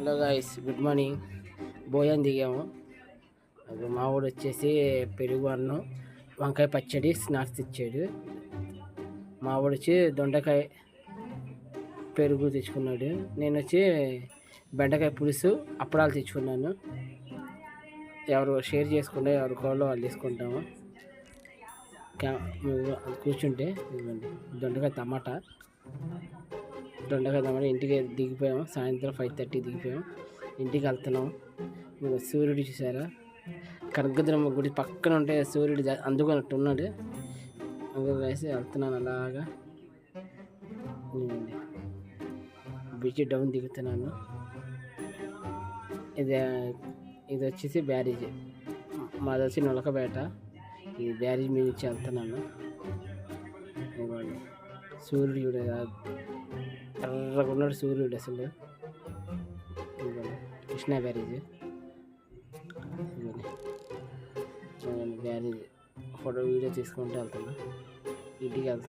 Hello guys, good morning. భోజనం దిగాము. అది మా వాడు వచ్చేసి పెరుగు అన్నం, వంకాయ పచ్చడి స్నాక్స్ ఇచ్చాడు. మా వాడు వచ్చి దొండకాయ పెరుగు తెచ్చుకున్నాడు. నేను వచ్చి బెండకాయ పులుసు అప్పడాలు తెచ్చుకున్నాను. ఎవరు షేర్ చేసుకుంటే ఎవరి కోళ్ళు వాళ్ళు తీసుకుంటాము. కూర్చుంటే ఇదిగోండి దొండకాయ టమాటా ఇంటికి దిగిపోయాము. సాయంత్రం 5:30 దిగిపోయాము. ఇంటికి వెళ్తున్నాం. సూర్యుడు చూసారా, కనకదుర్గమ్మ గుడి పక్కన ఉంటే సూర్యుడు అందుకున్నట్టు ఉన్నాడు. అందుకు వేసి వెళ్తున్నాను అలాగా. బీచ్ డౌన్ దిగుతున్నాను. ఇది వచ్చేసి బ్యారేజ్. మాది వచ్చి నొలకబేట. ఈ బ్యారేజ్ మీద నుంచి వెళ్తున్నాను. సూర్యుడు చూడ ఎర్రగున్నాడు సూర్యుడు అసలు. Krishna barrage. Barrage photo video తీసుకుంటూ వెళ్తున్నా. ఇంటికి వెళ్తాను.